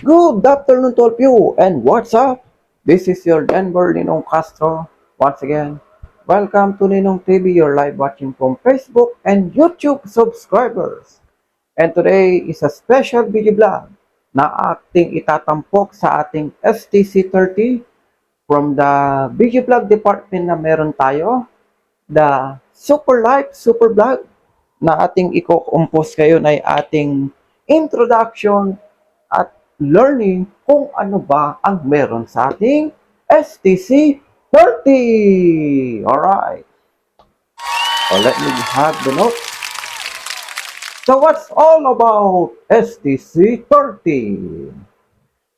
Good afternoon to all of you, and what's up? This is your Denver Ninong Castro. Once again, welcome to Ninong TV, your live watching from Facebook and YouTube subscribers. And today is a special video vlog na ating itatampok sa ating STC30 from the video vlog department na meron tayo, the Super Life Super Vlog na ating i-compose ngayon ay ating introduction at learning kung ano ba ang meron sa ating STC 30. Alright. So let me have the notes. So what's all about STC 30?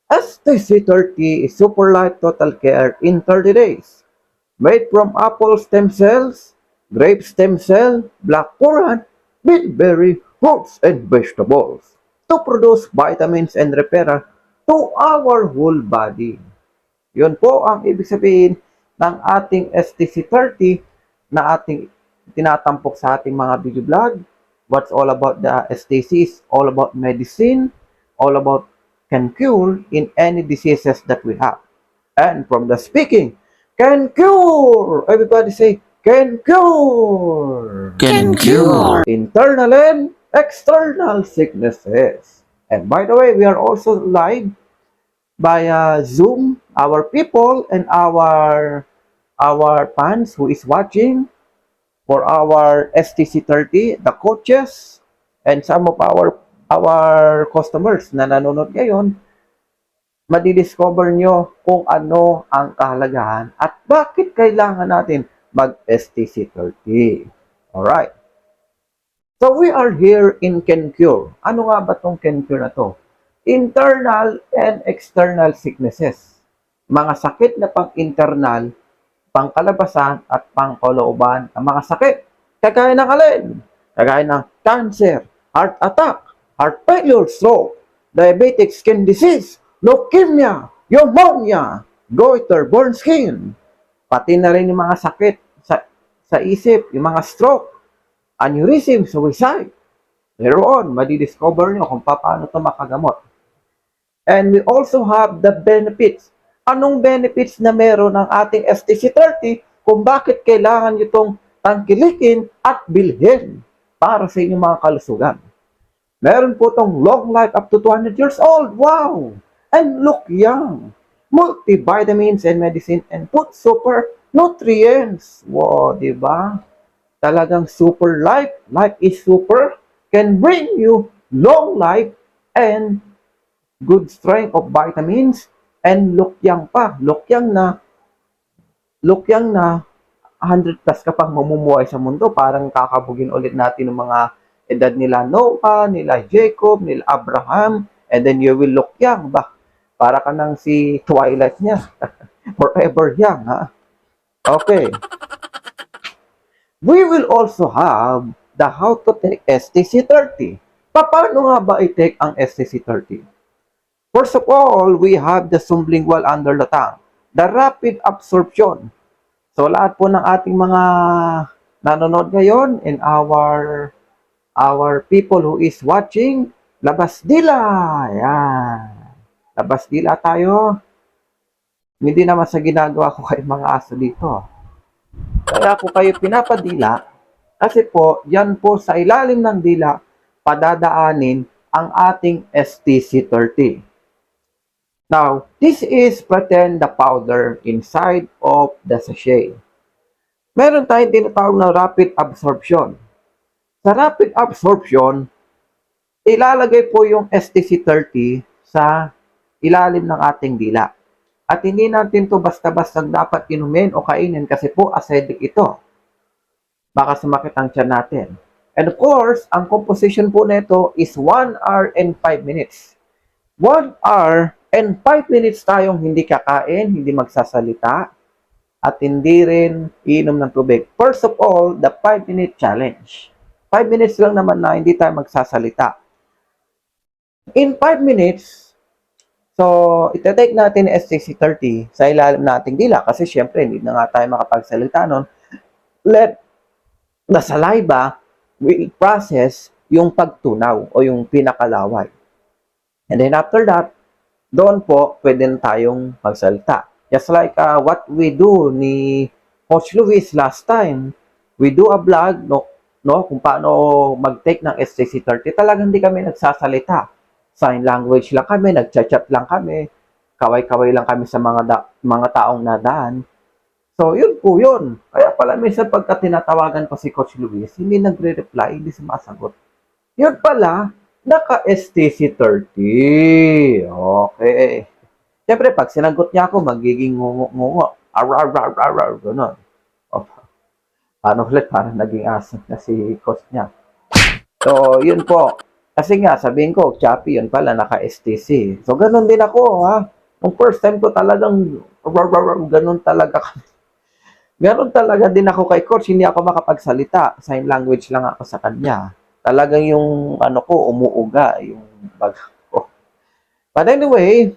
STC 30 is Super Life Total Care in 30 days. Made from apple stem cells, grape stem cell, black currant, bilberry, fruits, and vegetables to produce vitamins and repair to our whole body. Yun po ang ibig sabihin ng ating STC30 na ating tinatampok sa ating mga video vlog. What's all about the STC is all about medicine, all about can cure in any diseases that we have. And from the speaking, can cure! Everybody say, can cure! Can cure. Internal and external sicknesses. And by the way, we are also live via Zoom. Our people and our fans who is watching for our STC30, the coaches, and some of our customers na nanonood ngayon, madidiscover nyo kung ano ang kahalagahan at bakit kailangan natin mag-STC30. Alright. So we are here in CanCure. Ano nga ba tong CanCure na to? Internal and external sicknesses. Mga sakit na pang-internal, pangkalabasan at pangkalooban ang mga sakit. Kagaya ng alin? Kagaya ng cancer, heart attack, heart failure, stroke, diabetic skin disease, leukemia, pneumonia, goiter, burn skin. Pati na rin yung mga sakit sa isip, yung mga stroke, aneurysm, suicide. Later on, madidiscover nyo kung paano ito makagamot. And we also have the benefits. Anong benefits na meron ng ating STC30 kung bakit kailangan nyo itong tangkilikin at bilhin para sa inyong mga kalusugan. Meron po itong long life up to 200 years old. Wow! And look young. Multivitamins and medicine and food super nutrients. Wow, di ba? Talagang super life. Life is super. Can bring you long life and good strength of vitamins. And look young pa. Look young na 100 plus ka pang mamumuhay sa mundo. Parang kakabugin ulit natin ng mga edad nila Noah, nila Jacob, nila Abraham. And then you will look young ba? Para ka nang si Twilight niya. Forever young, ha? Okay. We will also have the how to take STC30. Paano nga ba i-take ang STC30? First of all, we have the sublingual under the tongue, the rapid absorption. So lahat po ng ating mga nanonood ngayon and our people who is watching, labas dila. Yan. Labas dila tayo. Hindi naman sa ginagawa ko kay mga aso dito. Kaya po kayo pinapadila kasi po, yan po sa ilalim ng dila, padadaanin ang ating STC30. Now, this is pretend the powder inside of the sachet. Meron tayong tinatawag na rapid absorption. Sa rapid absorption, ilalagay po yung STC30 sa ilalim ng ating dila. At hindi natin to basta-basta dapat inumin o kainin kasi po acidic ito. Baka sumakit ang tiyan natin. And of course, ang composition po nito is 1 hour and 5 minutes. 1 hour and 5 minutes tayong hindi kakain, hindi magsasalita, at hindi rin iinom ng tubig. First of all, the 5-minute challenge. 5 minutes lang naman na hindi tayo magsasalita. In 5 minutes, so itatake natin STC30 sa ilalim nating dila kasi syempre hindi na nga tayo makapagsalita nun. Let the saliva will process yung pagtunaw o yung pinakalaway. And then after that, doon po pwede na tayong magsalita. Just like what we do ni Coach Luis last time, we do a vlog, no, kung paano mag-take ng STC30. Talagang hindi kami nagsasalita. Sign language lang kami, nagchat-chat lang kami, kaway-kaway lang kami sa mga taong nadaan. So, yun po yun. Kaya pala minsan pagka tinatawagan ko si Coach Luis, hindi nagre-reply, hindi sumasagot. Yun pala, naka-STC30. Okay. Siyempre, pag sinagot niya ako, magiging ngungo-ngungo. Arar, gano'n. O, paano ulit? Parang naging aso na si Coach niya. So, yun po. Kasi nga, sabihin ko, Chappy, yun pala, naka-STC. So, ganun din ako, ha? Nung first time ko talagang, ganun talaga kami. Ganun talaga din ako kay Coach, hindi ako makapagsalita. Sign language lang ako sa kanya. Talagang yung ano ko, umuuga, yung bag ko. But anyway,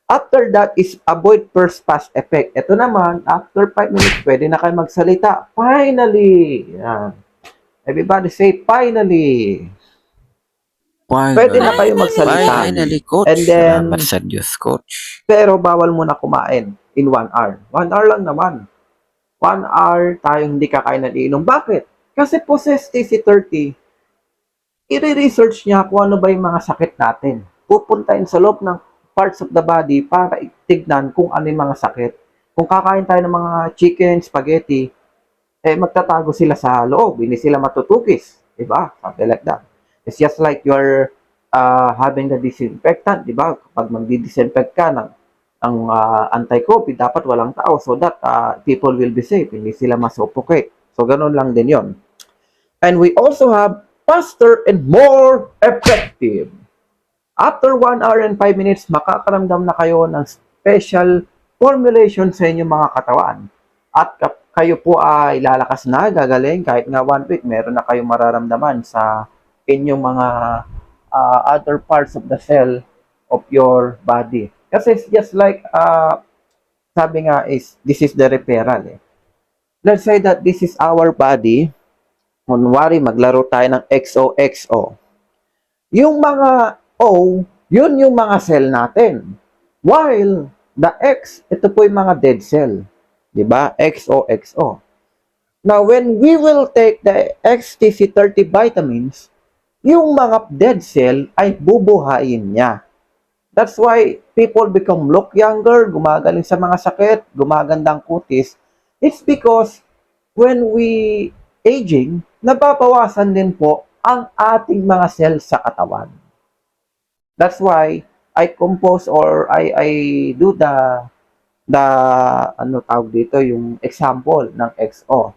after that is avoid first pass effect. Ito naman, after 5 minutes, pwede na kayo magsalita. Finally! Yan. Everybody say, finally! Pwede na kayo magsalita. Finally, coach. And then, Salamat sa Diyos, coach. pero bawal muna kumain in 1 hour. 1 hour lang naman. 1 hour tayong hindi kakain at iinom. Bakit? Kasi po sa STC30, i-research niya kung ano ba yung mga sakit natin. Pupuntahin sa loob ng parts of the body para itignan kung ano yung mga sakit. Kung kakain tayo ng mga chicken, spaghetti, magtatago sila sa loob. Hindi sila matutukis. Diba? Something like that. It's just like you're having the disinfectant. Diba? Kapag magdi-disinfect ka ng anti-COVID, dapat walang tao so that people will be safe. Hindi sila masuffocate. So, ganun lang din yon. And we also have faster and more effective. After 1 hour and 5 minutes, makakaramdam na kayo ng special formulation sa inyong mga katawan. At kayo po ay lalakas na, gagaling, kahit nga 1 week, meron na kayong mararamdaman sa inyong mga other parts of the cell of your body. Kasi it's just like, sabi nga is, this is the referral. Let's say that this is our body. Kunwari, maglaro tayo ng XOXO. Yung mga O, yun yung mga cell natin. While the X, ito po yung mga dead cell. Diba? XOXO. Now, when we will take the XTC30 vitamins, yung mga dead cell ay bubuhayin niya. That's why people look younger, gumagaling sa mga sakit, gumagandang kutis. It's because when we aging, nababawasan din po ang ating mga cells sa katawan. That's why I compose or I do the ano tawag dito, yung example ng XO.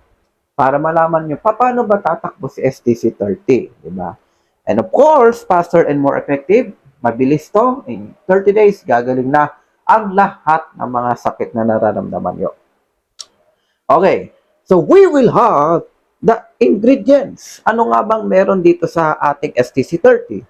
Para malaman nyo, paano ba tatakbo si STC30, di ba? And of course, faster and more effective, mabilis to. In 30 days, gagaling na ang lahat ng mga sakit na nararamdaman nyo. Okay, so we will have the ingredients. Ano nga bang meron dito sa ating STC30?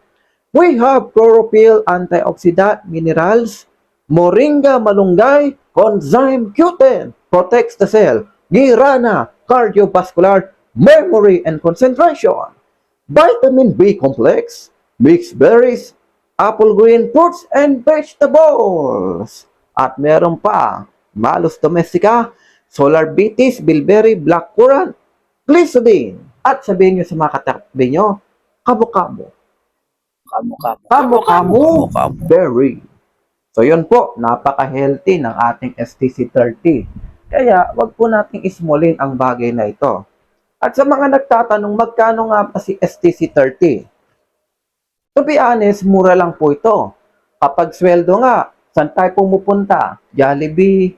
We have chlorophyll, antioxidant, minerals, moringa malunggay, coenzyme Q10, protects the cell, guarana, cardiovascular, memory and concentration, vitamin B complex, mixed berries, apple green fruits and vegetables. At meron pa, Malus domestica, solar beetis, bilberry, blackcurrant, glycerin. At sabihin nyo sa mga katabi nyo, kamo-kamo. Kamo-kamo berry. So yun po, napaka-healthy ng ating STC30. Kaya wag po nating ismulin ang bagay na ito. At sa mga nagtatanong, magkano nga pa si STC30? To be honest, mura lang po ito. Kapag sweldo nga, saan tayo pumupunta? Jollibee,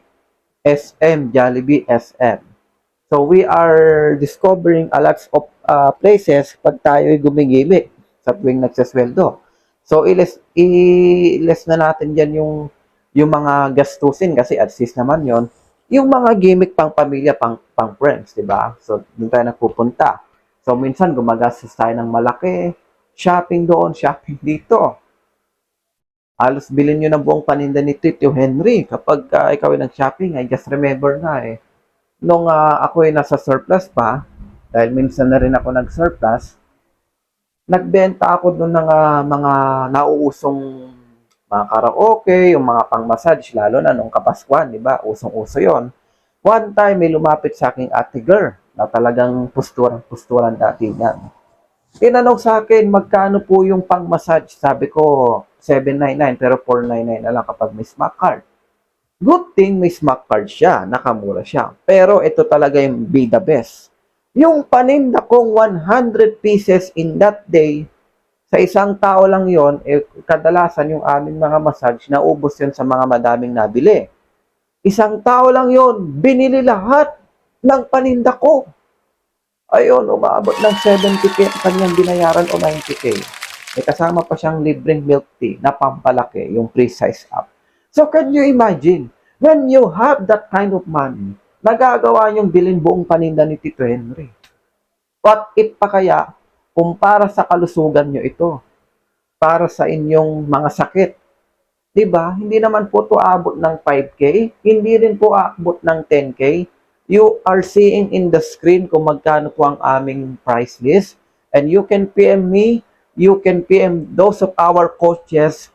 SM, Jollibee, SM. So we are discovering a lot of places pag tayo gumigili sa tuwing nagsasweldo. So i-less na natin dyan yung mga gastusin kasi at least naman yon yung mga gimmick pang pamilya, pang friends, di ba? So doon tayo nagpupunta. So minsan gumagastos tayo ng malaki, shopping doon, shopping dito. Halos bilhin nyo ng buong paninda ni Tito Henry kapag ikaw ay nag-shopping. I just remember na nung ako ay nasa surplus pa, dahil minsan na rin ako nag-surplus, nagbenta ako doon ng mga nauusong mga karaoke, yung mga pang-massage, lalo na nung Kapaskuhan, di ba? Usong-uso yon. One time, may lumapit sa aking ate girl na talagang pusturan dati niyan. Tinanong sa akin, magkano po yung pang-massage? Sabi ko, 799 pero 499 na lang kapag may smack card. Good thing may smack card siya, nakamura siya. Pero ito talaga yung be the best. Yung paninda kong 100 pieces in that day, sa isang tao lang yon, kadalasan yung aming mga massage, naubos yun sa mga madaming nabili. Isang tao lang yon, binili lahat ng paninda ko. Ayun, umaabot ng 70K ang kanyang binayaran o 90K. May kasama pa siyang libreng milk tea na pampalaki, yung pre-size up. So can you imagine, when you have that kind of money, nagagawa niyong bilhin buong paninda ni Tito Henry. What if pa kaya kung para sa kalusugan niyo ito, para sa inyong mga sakit? Diba? Hindi naman po ito aabot ng 5K, hindi rin po aabot ng 10K. You are seeing in the screen kung magkano po ang aming price list. And you can PM me, you can PM those of our coaches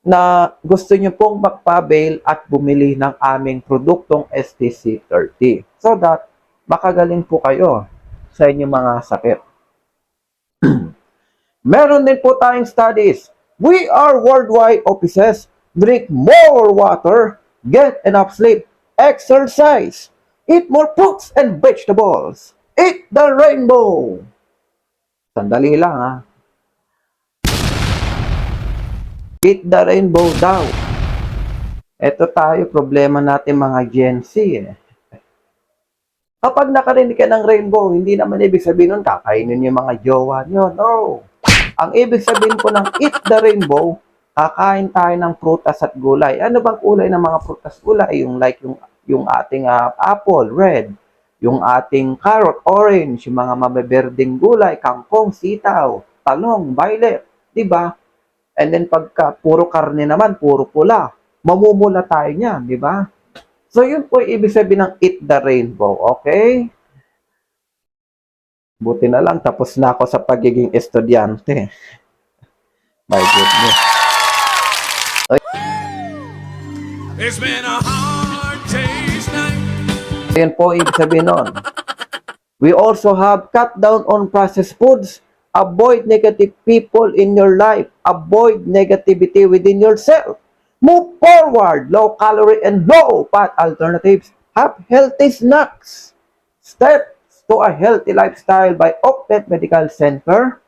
na gusto nyo pong magpa-bail at bumili ng aming produktong STC30. So that makagaling po kayo sa inyong mga sakit. Meron din po tayong studies. We are worldwide offices. Drink more water, get enough sleep, exercise, eat more fruits and vegetables, eat the rainbow. Sandali lang ha. Eat the rainbow daw. Ito tayo, problema natin mga Gen Z eh. Kapag nakarinig ka ng rainbow, hindi naman ibig sabihin nun kakainin yung mga jowa nyo. No. Ang ibig sabihin po ng eat the rainbow, kakain tayo ng prutas at gulay. Ano bang kulay ng mga prutas at gulay? Yung ating apple, red. Yung ating carrot, orange. Yung mga mabeberding gulay, kangkong, sitaw, talong, violet. Diba? And then pagka puro karne naman, puro pula. Mamumula tayo niyan, di ba? So yun po ibig sabihin ng eat the rainbow, okay? Buti na lang, tapos na ako sa pagiging estudyante. My goodness. It's been a hard day's night. Yan po ibig sabihin nun. We also have cut down on processed foods. Avoid negative people in your life. Avoid negativity within yourself. Move forward. Low calorie and low fat alternatives. Have healthy snacks. Steps to a healthy lifestyle by Octet Medical Center.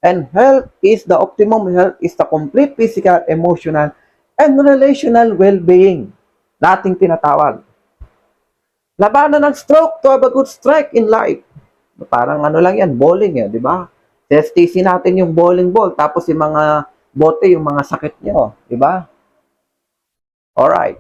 And health is the optimum health is the complete physical, emotional, and relational well-being. Nating tinatawag. Labanan ng stroke to have a good strike in life. Parang ano lang yan, bowling yan, di ba? STC natin yung bowling ball, tapos yung mga bote, yung mga sakit nyo, di ba? Alright.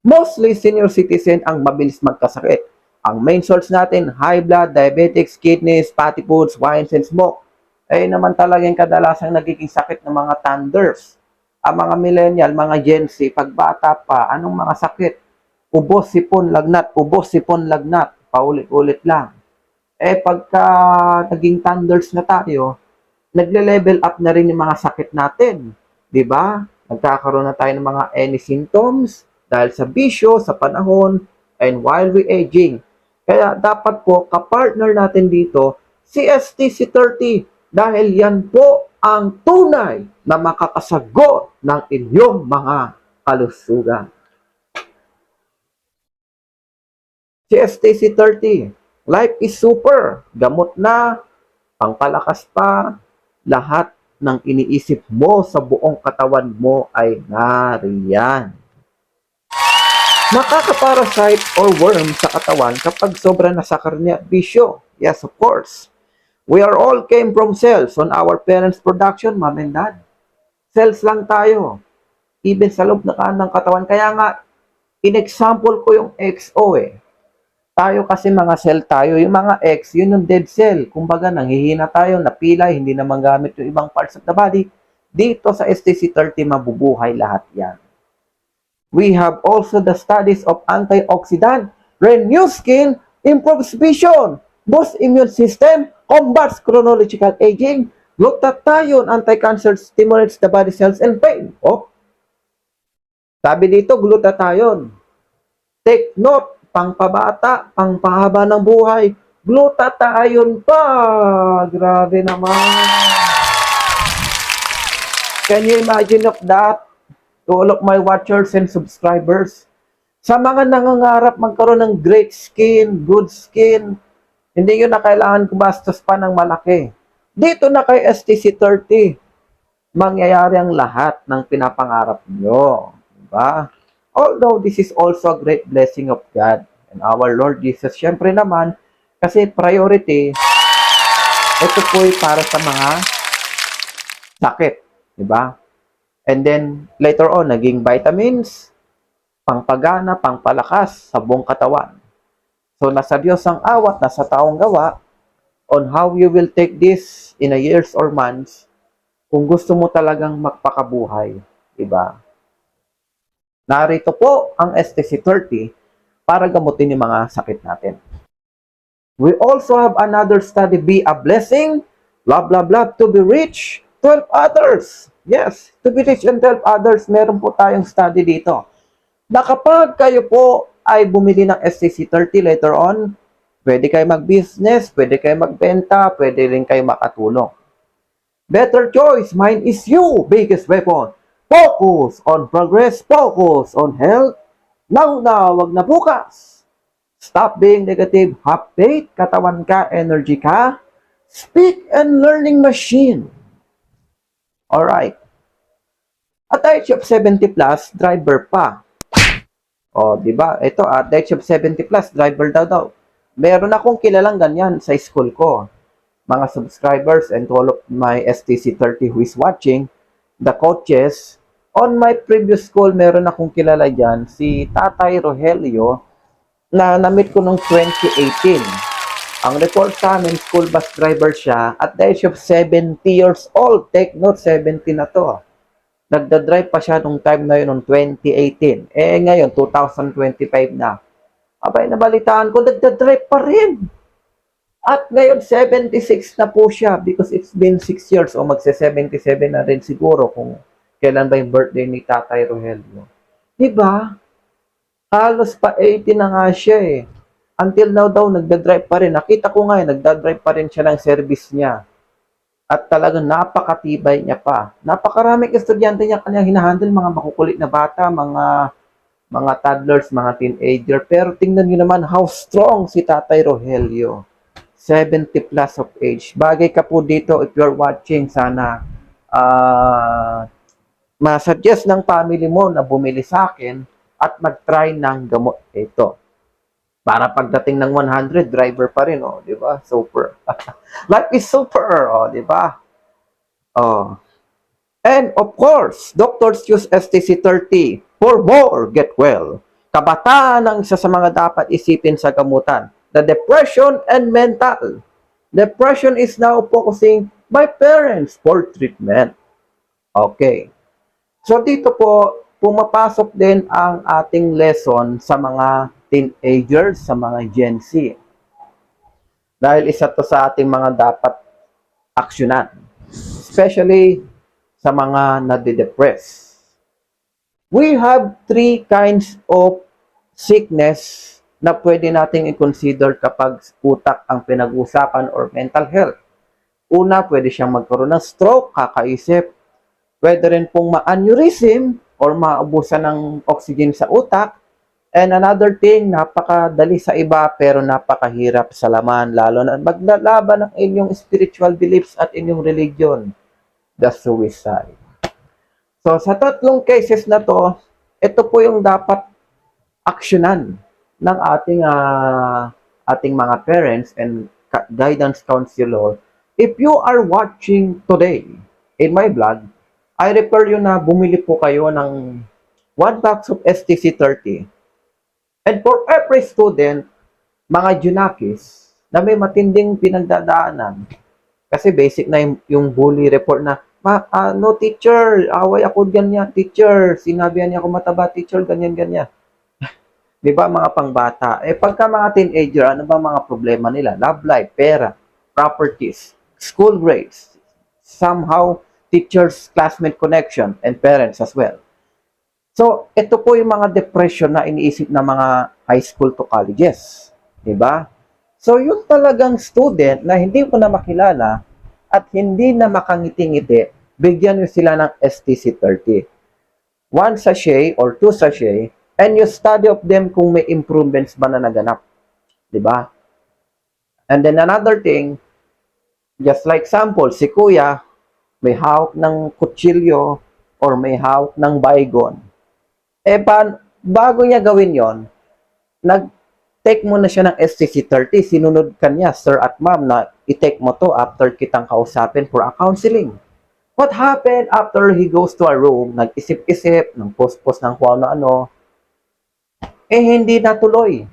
Mostly senior citizen ang mabilis magkasakit. Ang main source natin, high blood, diabetics, kidneys, fatty foods, wines, and smoke. Eh naman talaga yung kadalasang nagiging sakit ng mga thunders. Ang mga millennial, mga Gen Z, pagbata pa, anong mga sakit? Ubos, sipon, lagnat, ubos, sipon, lagnat. Paulit-ulit lang. Eh pagka naging thunders na tayo, nagle-level up na rin yung mga sakit natin. Di ba? Nagkakaroon na tayo ng mga any symptoms dahil sa bisyo, sa panahon, and while we aging. Kaya dapat po, kapartner natin dito, si STC30 dahil yan po ang tunay na makakasagot ng inyong mga kalusugan. Si STC30, life is super, gamot na, pangpalakas pa, lahat ng iniisip mo sa buong katawan mo ay nariyan. Nakaka-parasite or worm sa katawan kapag sobra na sa karne at bisyo. Yes, of course. We are all came from cells on our parents' production, mom and dad. Cells lang tayo. Even sa loob ng katawan. Kaya nga, in-example ko yung XO eh. Tayo kasi mga cell tayo. Yung mga X, yun yung dead cell. Kumbaga, nanghihina tayo, napilay, hindi na manggamit yung ibang parts of the body. Dito sa STC30, mabubuhay lahat yan. We have also the studies of antioxidant, renew skin, improves vision, boosts immune system, combats chronological aging, Glutathione, anti-cancer, stimulates the body cells and pain. Oh, sabi dito, glutathione. Take note, pangpabata, pangpahaba ng buhay. Glutathione pa. Grabe naman. Can you imagine of that? To all of my watchers and subscribers. Sa mga nangangarap magkaroon ng great skin, good skin, hindi yun na kailangan gumastos pa ng malaki. Dito na kay STC30, mangyayari ang lahat ng pinapangarap nyo. Diba? Although this is also a great blessing of God and our Lord Jesus. Siyempre naman, kasi priority, ito po'y para sa mga sakit. Diba? And then, later on, naging vitamins, pangpagana, pangpalakas sa buong katawan. So, nasa Diyos ang awat, nasa taong gawa, on how you will take this in a years or months, kung gusto mo talagang magpakabuhay. Diba? Narito po ang STC30 para gamutin yung mga sakit natin. We also have another study, Be a Blessing, love, love, love, to be rich, 12 others. Yes, to be rich and 12 others, meron po tayong study dito. Na kapag kayo po ay bumili ng STC30 later on, pwede kayo mag-business, pwede kayo magbenta, pwede rin kayo makatulong. Better choice, mine is you, biggest weapon. Focus on progress, focus on health. Now na, wag na bukas. Stop being negative, have faith, katawan ka, energy ka. Speak and learning machine. Alright. At age of 70 plus, driver pa. O, di ba? Ito, at age of 70 plus, driver daw. Meron akong kilalang ganyan sa school ko. Mga subscribers and to all of my STC30 who is watching, the coaches, on my previous school, meron akong kilala dyan, si Tatay Rogelio, na na-meet ko noong 2018. Ang report sa amin, school bus driver siya, at the age of 70 years old. Take note, 70 na to. Nagda-drive pa siya nung time na yun, noong 2018. Ngayon, 2025 na. Abay, nabalitaan ko, nagda-drive pa rin. At ngayon, 76 na po siya because it's been 6 years o magse-77 na rin siguro kung kailan ba yung birthday ni Tatay Rogelio. Diba? Halos pa 80 na nga siya eh. Until now daw, nagda-drive pa rin. Nakita ko nga nagda-drive pa rin siya ng service niya. At talagang napakatibay niya pa. Napakaraming estudyante niya kanyang hinahandle, mga makukulit na bata, mga toddlers, mga teenager. Pero tingnan niyo naman how strong si Tatay Rogelio. 70 plus of age. Bagay ka po dito if you're watching, sana masuggest ng family mo na bumili sa akin at mag-try ng gamot ito. Para pagdating ng 100, driver pa rin, oh, di ba? Super. Life is super, oh, di ba? Oh. And of course, doctors use STC30 for more get well. Kabataan ang isa sa mga dapat isipin sa gamutan. The depression and mental. Depression is now focusing by parents for treatment. Okay. So dito po, pumapasok din ang ating lesson sa mga teenagers, sa mga Gen Z. Dahil isa to sa ating mga dapat aksyonan. Especially sa mga nade-depress. We have 3 kinds of sickness na pwede nating i-consider kapag utak ang pinag-usapan or mental health. Una, pwede siyang magkaroon ng stroke, kakaisip. Pwede rin pong ma-aneurysm or maubusan ng oxygen sa utak. And another thing, napakadali sa iba pero napakahirap sa laman, lalo na maglalaban ng inyong spiritual beliefs at inyong religion, the suicide. So sa 3 cases na to, ito po yung dapat aksyonan ng ating mga parents and guidance counselor. If you are watching today in my vlog, I refer you na bumili po kayo ng 1 box of STC30. And for every student, mga junakis na may matinding pinagdadaanan, kasi basic na yung bully report na, no teacher, away ako ganyan, teacher, sinabihan niya ako mataba, teacher, ganyan-ganyan. Di ba mga pangbata? Pagka mga teenager, ano ba mga problema nila? Love life, pera, properties, school grades, somehow teachers, classmate connection, and parents as well. So, ito po yung mga depression na iniisip ng mga high school to colleges. Diba? So, yung talagang student na hindi mo na makilala at hindi na makangiti-ngiti, bigyan nyo sila ng STC-30. 1 sachet or 2 sachet, and you study of them kung may improvements ba na naganap. Diba? And then another thing, just like sample, si kuya, may hawak ng kutsilyo or may hawak ng baygon. Bago niya gawin yon, nag-take mo na siya ng STC-30, sinunod ka niya, sir at ma'am, na i-take mo to after kitang kausapin for a counseling. What happened after he goes to a room, nag-isip-isip, ng post-post ng kung ano-ano, hindi natuloy.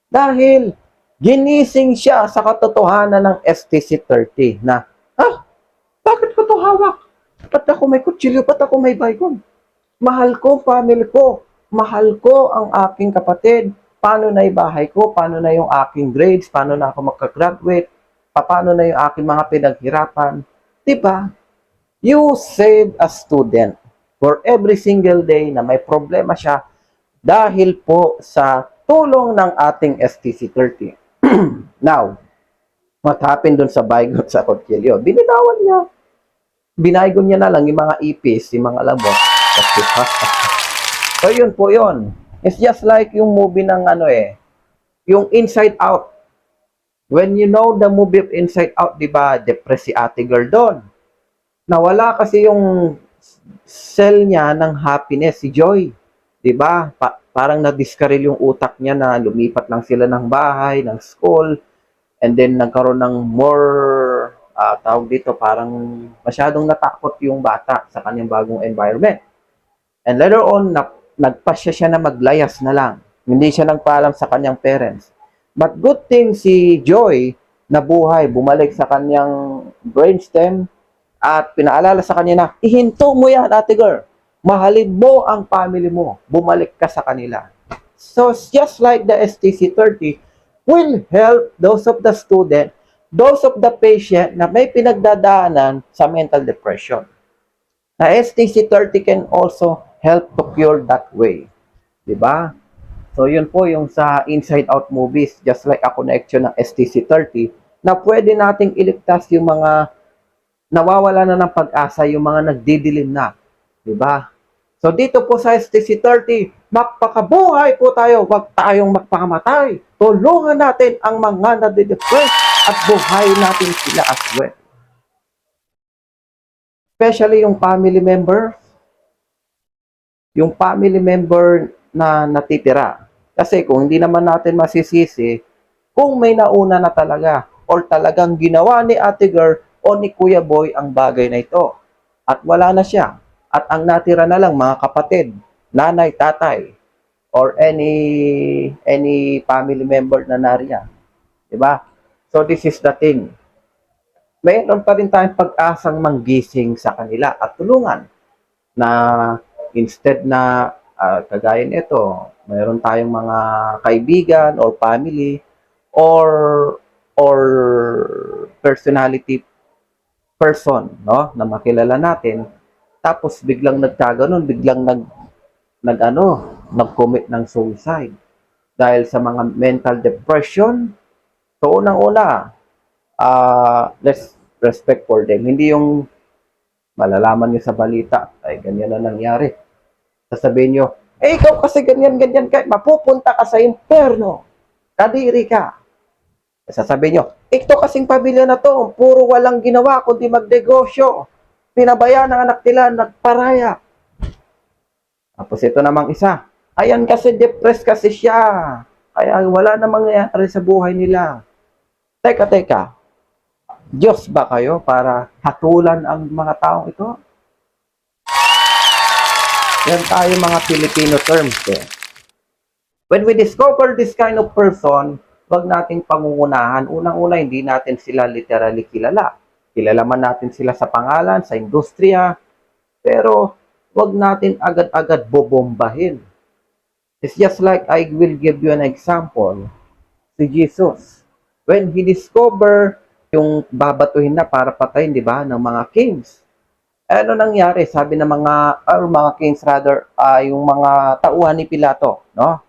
Dahil ginising siya sa katotohanan ng STC-30 na, bakit ko to hawak? Ba't ako may kutsilyo? Ba't ako may baygon? Mahal ko, family ko. Mahal ko ang aking kapatid. Paano na yung bahay ko? Paano na yung aking grades? Paano na ako magka-graduate? Paano na yung aking mga pinaghirapan? Diba? You save a student for every single day na may problema siya dahil po sa tulong ng ating STC-30. Now, what happened dun sa baygon sa kutsilyo? Binitawan niya. Binaygon niya na lang yung mga ipis, yung mga labot. So, yun po yun. It's just like yung movie ng yung Inside Out. When you know the movie of Inside Out, di ba, depressed si ate girl doon. Nawala kasi yung cell niya ng happiness, si Joy. Di ba? Parang na-discarrel yung utak niya na lumipat lang sila ng bahay, ng school, and then nagkaroon ng more, tawag dito, parang masyadong natakot yung bata sa kanyang bagong environment. And later on, nagpasya siya na maglayas na lang. Hindi siya nagpaalam sa kanyang parents. But good thing si Joy nabuhay, bumalik sa kanyang brainstem at pinaalala sa kanya na, ihinto mo yan, ate girl. Mahalin mo ang family mo. Bumalik ka sa kanila. So, just like the STC-30 will help those of the student, those of the patient na may pinagdadaanan sa mental depression. Na STC-30 can also help to cure that way. Diba? So, yun po yung sa Inside Out movies, just like a connection ng STC-30, na pwede nating iligtas yung mga nawawala na ng pag-asa, yung mga nagdidilim na. Diba? So, dito po sa STC-30, magpakabuhay po tayo, huwag tayong magpakamatay. Tulungan natin ang mga nadidepress at buhay natin sila as well. Especially yung family member, na natitira. Kasi kung hindi naman natin masisisi, kung may nauna na talaga or talagang ginawa ni ate girl o ni kuya boy ang bagay na ito at wala na siya at ang natira na lang mga kapatid, nanay, tatay or any family member na nariyan. Diba? So this is the thing. Mayroon pa rin tayong pag-asang manggising sa kanila at tulungan na instead na kagaya nito, mayroon tayong mga kaibigan or family or personality person, no, na makilala natin, tapos biglang nagkaganon, biglang nag-commit ng suicide dahil sa mga mental depression. So unang-una, let's respect for them. Hindi yung malalaman nyo sa balita, ay ganyan na nangyari. Sasabihin nyo, ikaw kasi ganyan, mapupunta ka sa impyerno. Kadiri ka. Sasabihin nyo, ito kasing pamilya na to, puro walang ginawa kundi magnegosyo. Pinabayaan ng anak nila, nagparaya. Tapos ito namang isa, ayan kasi depressed kasi siya. Kaya wala namang nangyayari sa buhay nila. Teka. Diyos ba kayo para hatulan ang mga taong ito? Yan tayo mga Filipino terms eh. When we discover this kind of person, wag nating pangungunahan. Unang-una, hindi natin sila literally kilala. Kilala man natin sila sa pangalan, sa industriya, pero wag natin agad-agad bobombahin. It's just like I will give you an example. Si Jesus, when he discovered yung babatuhin na para patayin, di ba, ng mga kings. Ano nangyari? Sabi ng mga kings rather, yung mga tauhan ni Pilato, no?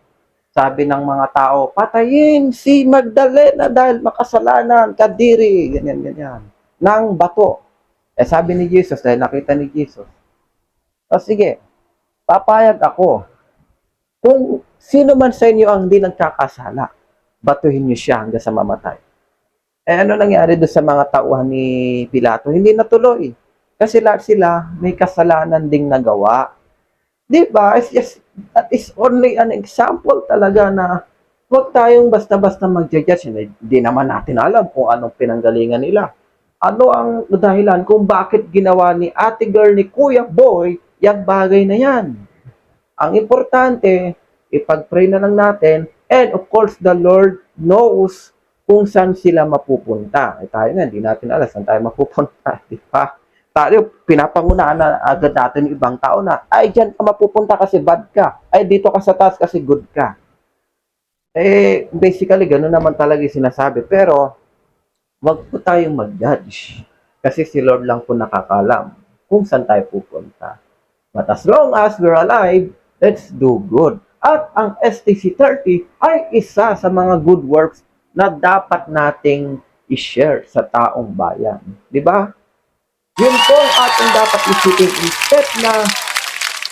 Sabi ng mga tao, patayin si Magdalena dahil makasalanan, kadiri, ganyan, ganyan, ng bato. Sabi ni Jesus, dahil nakita ni Jesus, o sige, papayag ako. Kung sino man sa inyo ang hindi nagkakasala, batuhin niyo siya hanggang sa mamatay. Ano nangyari doon sa mga tauhan ni Pilato? Hindi natuloy. Kasi lahat sila may kasalanan ding nagawa. Di ba? That is only an example talaga na huwag tayong basta-basta mag-judge. Hindi naman natin alam kung anong pinanggalingan nila. Ano ang dahilan kung bakit ginawa ni ate girl ni Kuya Boy yung bagay na yan. Ang importante, ipag-pray na lang natin, and of course, the Lord knows kung saan sila mapupunta. Tayo nga, hindi natin alam saan tayo mapupunta, di ba? Tayo, pinapangunahan na agad natin yung ibang tao na, ay, dyan ka mapupunta kasi bad ka. Ay, dito ka sa taas kasi good ka. Basically, gano'n naman talaga yung sinasabi. Pero, wag po tayong mag-judge. Kasi si Lord lang po nakakalam kung saan tayo pupunta. But as long as we're alive, let's do good. At ang STC30 ay isa sa mga good works na dapat nating i-share sa taong bayan. Di ba? Yun po ang ating dapat isipin instead na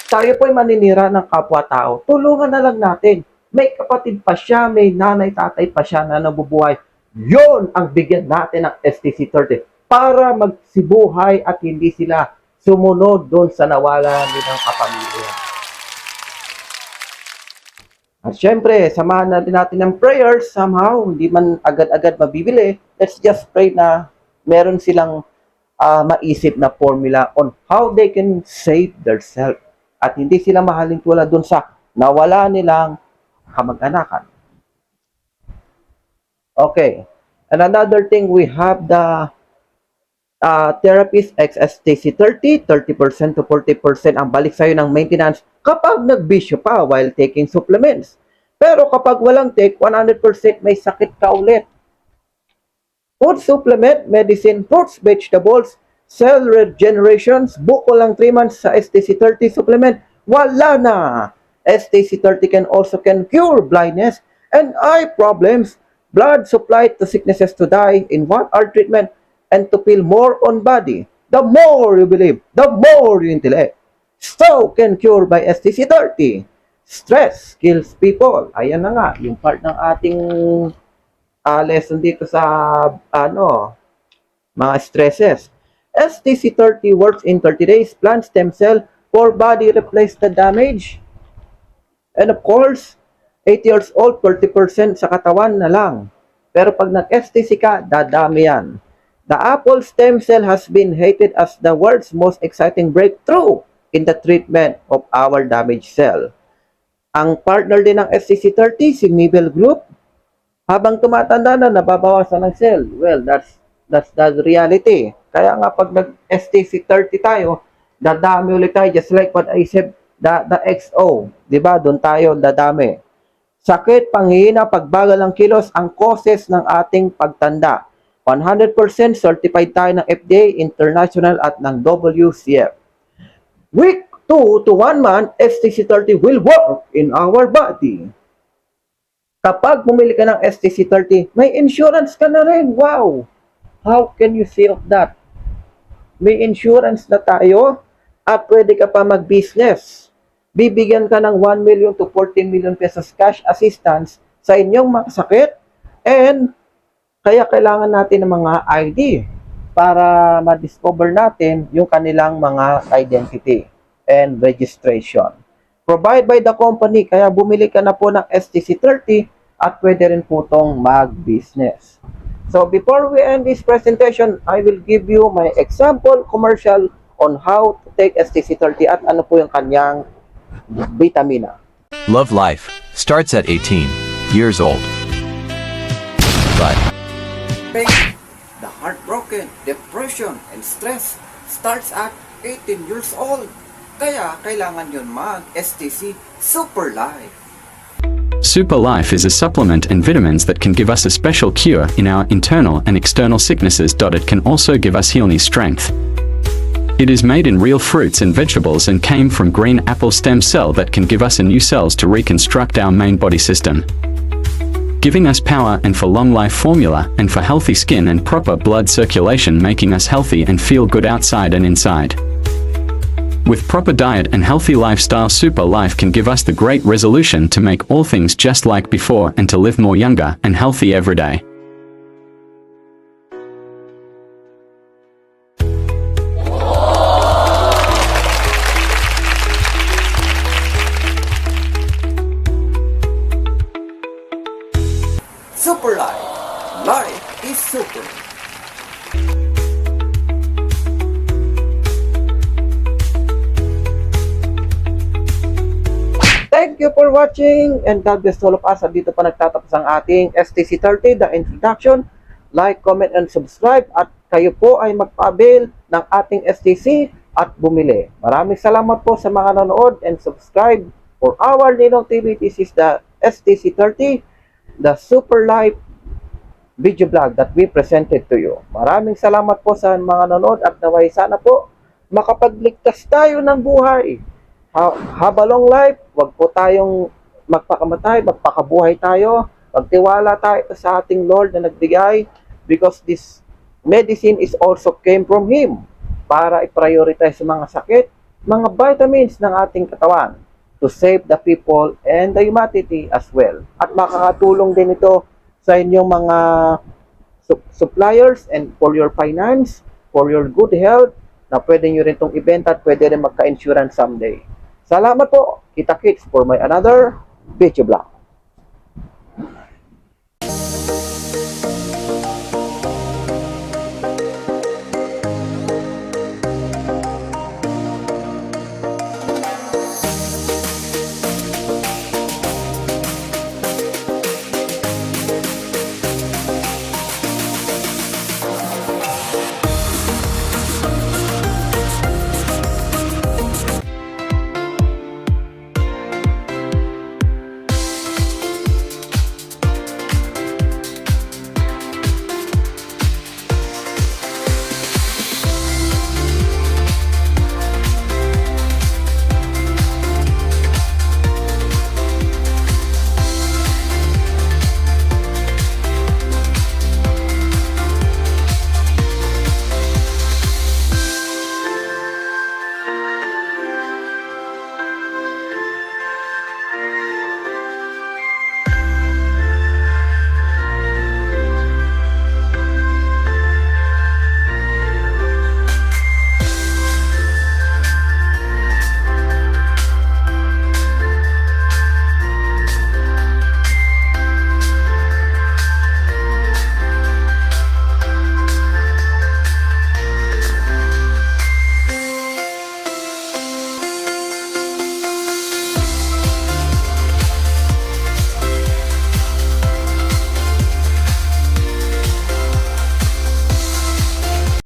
tayo po'y maninira ng kapwa-tao. Tulungan na lang natin. May kapatid pa siya, may nanay, tatay pa siya na nabubuhay. Yun ang bigyan natin ng STC30 para magsibuhay at hindi sila sumunod doon sa nawala nilang kapamilya. At syempre, samahan natin ng prayers somehow, hindi man agad-agad mabibili. Let's just pray na meron silang maisip na formula on how they can save themselves. At hindi sila mahaling tulad doon sa nawala nilang kamag-anakan. Okay. And another thing, we have the Therapist XSTC30, 30% to 40% ang balik sa'yo ng maintenance kapag nagbisyo pa while taking supplements. Pero kapag walang take, 100% may sakit ka ulit. Food supplement, medicine, fruits, vegetables, cell regenerations, buko lang 3 months sa STC30 supplement, wala na. STC30 can cure blindness and eye problems, blood supply to sicknesses to die in 1 hour treatment, and to feel more on body. The more you believe, the more you intellect. Stroke can cure by STC30. Stress kills people. Ayan na nga, yung part ng ating lesson dito sa mga stresses. STC30 works in 30 days. Plant stem cell for body replace the damage. And of course, 80 years old, 30% sa katawan na lang. Pero pag nag-STC ka, dadami yan. The apple stem cell has been hated as the world's most exciting breakthrough in the treatment of our damaged cell. Ang partner din ng STC30, si Mibel Group, habang tumatanda na, nababawasan ng cell. Well, that's the reality. Kaya nga pag nag-STC30 tayo, dadami ulit tayo, just like what I said, the XO. Diba? Doon tayo dadami. Sakit, panghihina, pagbagal ng kilos, ang causes ng ating pagtanda. 100% certified tayo ng FDA, International at ng WCF. Week 2 to 1 month, STC30 will work in our body. Kapag bumili ka ng STC30, may insurance ka na rin. Wow! How can you say of that? May insurance na tayo at pwede ka pa mag-business. Bibigyan ka ng 1 million to 14 million pesos cash assistance sa inyong mga sakit, and kaya kailangan natin ng mga ID para ma-discover natin yung kanilang mga identity and registration. Provide by the company, kaya bumili ka na po ng STC30 at pwede rin po itong mag-business. So before we end this presentation, I will give you my example commercial on how to take STC30 at ano po yung kanyang vitamina. Love life starts at 18 years old. But Pain, the heartbroken, depression, and stress starts at 18 years old. Kaya kailangan yun mag-STC Super Life. Super Life is a supplement and vitamins that can give us a special cure in our internal and external sicknesses. It can also give us healing strength. It is made in real fruits and vegetables and came from green apple stem cell that can give us a new cells to reconstruct our main body system, giving us power and for long life formula and for healthy skin and proper blood circulation, making us healthy and feel good outside and inside. With proper diet and healthy lifestyle, Super Life can give us the great resolution to make all things just like before and to live more younger and healthy every day. Super Life. Life is super. Thank you for watching and God bless all of us. At dito pa nagtatapos ang ating STC30, the introduction. Like, comment, and subscribe. At kayo po ay magpa-avail ng ating STC at bumili. Maraming salamat po sa mga nanood and subscribe for our Ninong TV. This is the STC30, the Super Life video blog that we presented to you. Maraming salamat po sa mga nanood at naway sana po makapagligtas tayo ng buhay. Have a long life. Huwag po tayong magpakamatay, magpakabuhay tayo. Magtiwala tayo sa ating Lord na nagbigay, because this medicine is also came from Him para i-prioritize mga sakit, mga vitamins ng ating katawan to save the people and the humanity as well. At makakatulong din ito sa inyong mga suppliers and for your finance, for your good health, na pwede nyo rin itong ibenta at pwede rin magka-insurance someday. Salamat po, Kita Kits, for my another video blog.